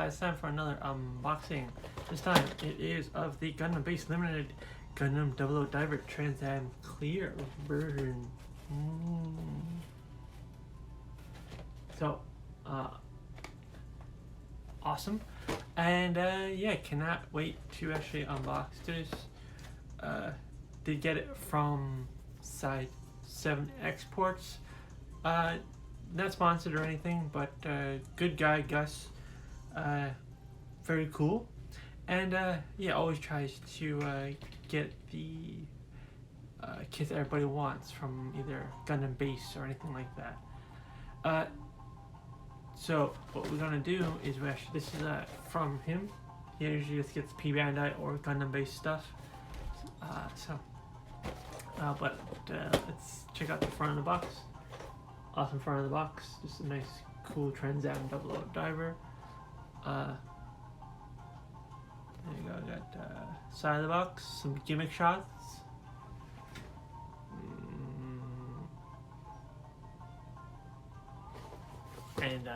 it's time for another unboxing. This time it is of the Gundam Base Limited Gundam 00 Diver Trans Am Clear version. So, awesome. And yeah, cannot wait to actually unbox this. Did get it from Side 7 Exports. Not sponsored or anything, but good guy Gus. Very cool. And yeah, always tries to get the kits that everybody wants from either Gundam Base or anything like that. So what we're gonna do is this is from him. He usually just gets P Bandai or Gundam Base stuff. But let's check out the front of the box. Awesome front of the box. Just a nice, cool Trans Am 00 Diver. There you go. Got side of the box, some gimmick shots. And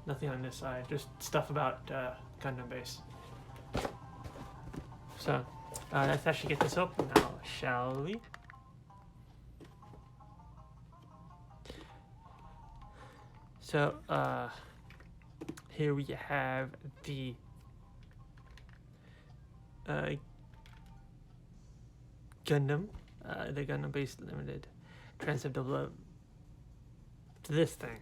nothing on this side, just stuff about Gundam Base. So let's actually get this open now, shall we? So here we have the Gundam, the Gundam Base Limited Trans Am 00 to this thing.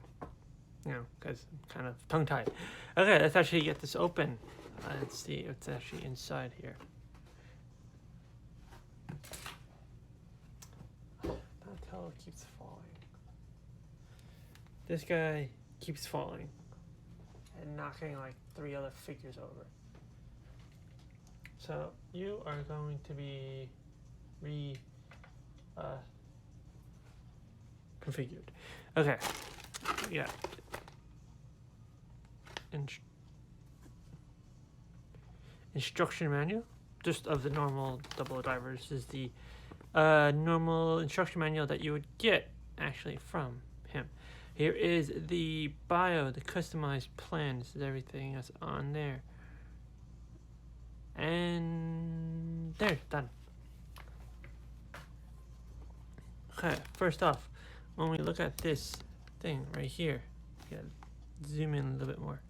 You know, because I'm kind of tongue-tied. Okay, let's actually get this open. Let's see what's actually inside here. Donatello keeps falling. This guy keeps falling and knocking like 3 other figures over. So you are going to be configured. Okay, yeah. Instruction manual, just of the normal 00 divers. This is the normal instruction manual that you would get actually from him. Here is the bio, the customized plan. This is everything that's on there. And there, done. Okay, first off, when we look at this thing right here, yeah, zoom in a little bit more.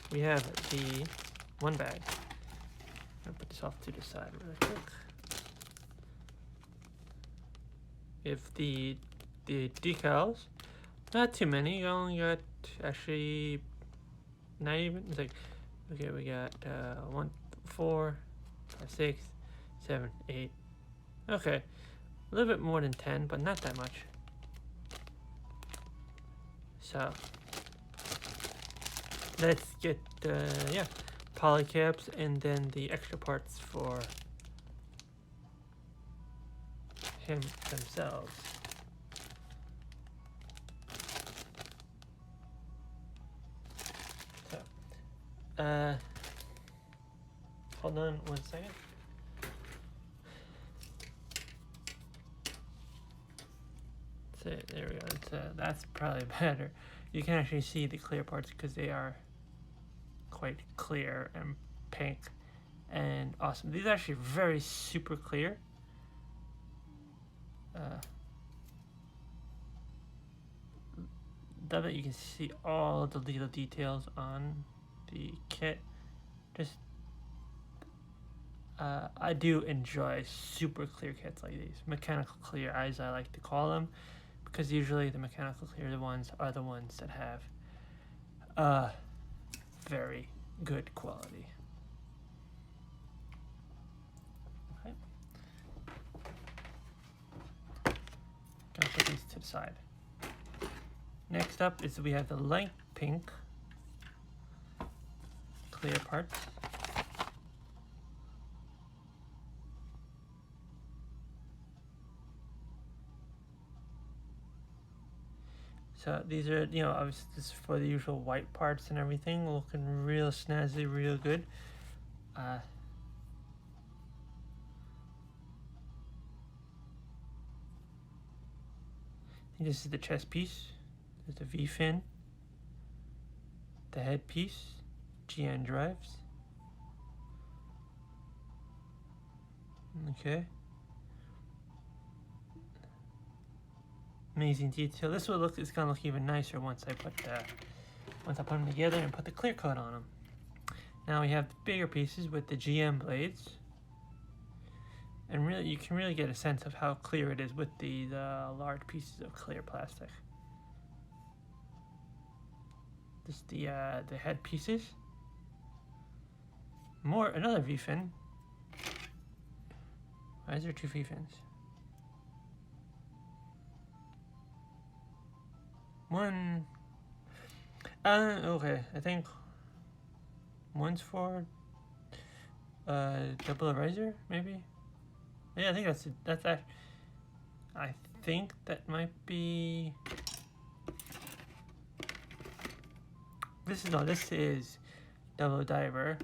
We have the one bag. I'll put this off to the side really quick. We have the decals. Not too many. You only got actually not even. It's like, okay, we got 1, 4, 5, 6, 7, 8. Okay, a little bit more than 10, but not that much. So let's get yeah, polycaps and then the extra parts for him themselves. So hold on 1 second. So there we go. That's probably better. You can actually see the clear parts because they are quite clear and pink and awesome. These are actually very super clear. That you can see all the little details on the kit. Just I do enjoy super clear kits like these, mechanical clear as I like to call them, because usually the mechanical clear ones are the ones that have very good quality. Okay. Gonna put these to the side. Next up is we have the light pink clear parts. So these are, you know, obviously this is for the usual white parts and everything, looking real snazzy, real good. This is the chest piece. There's the V-fin. the headpiece, GN drives. Okay. Amazing detail. This will look. It's gonna look even nicer once I put them together and put the clear coat on them. Now we have the bigger pieces with the GM blades, and really you can really get a sense of how clear it is with these large pieces of clear plastic. This the head pieces. Another V-fin. Why is there two V-fins? One. Okay. I think one's for double riser, maybe. Yeah, I think that's that. I think that might be. This is double diver,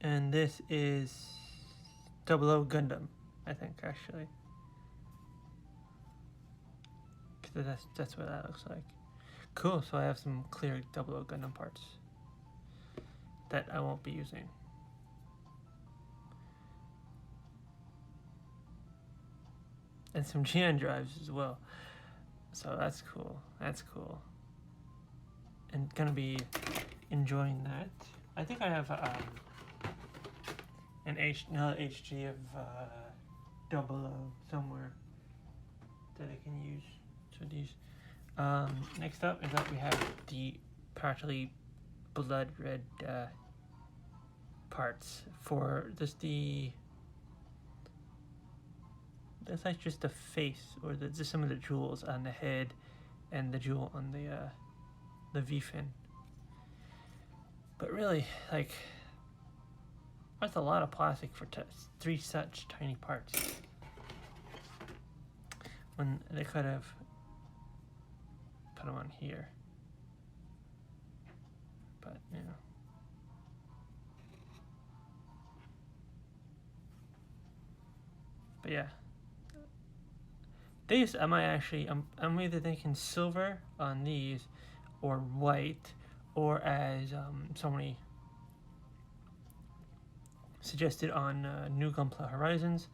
and this is 00 Gundam. I think actually. That's what that looks like. Cool, so I have some clear 00 Gundam parts that I won't be using. And some GN drives as well. So that's cool. That's cool. And gonna be enjoying that. I think I have another HG of 00 somewhere that I can use. So these. Next up is that we have the partly blood red parts for just that's like just the face or just some of the jewels on the head and the jewel on the V-fin. But really, like, that's a lot of plastic for three such tiny parts. When they could have put them on here, but you know. But yeah, these I'm either thinking silver on these, or white, or as somebody suggested on New Gunpla Horizons.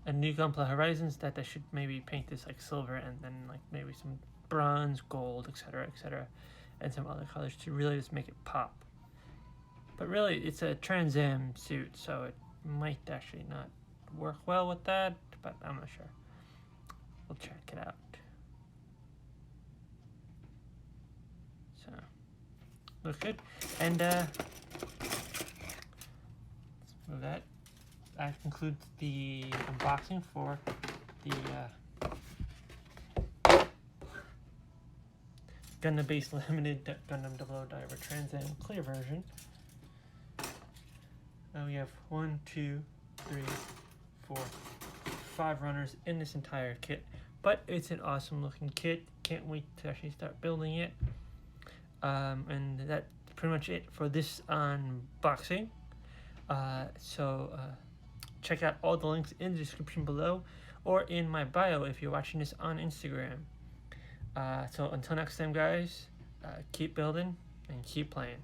And New Gunpla Horizons that they should maybe paint this like silver and then like maybe some bronze, gold, etc., and some other colors to really just make it pop. But really, it's a Trans Am suit, so it might actually not work well with that, but I'm not sure. We'll check it out. So, looks good. And let's move that. That concludes the unboxing for the Gundam Base Limited Gundam 00 Diver Trans Am Clear version. We have 1, 2, 3, 4, 5 runners in this entire kit, but it's an awesome looking kit. Can't wait to actually start building it. And that's pretty much it for this unboxing. Check out all the links in the description below or in my bio if you're watching this on Instagram. So until next time, guys, keep building and keep playing.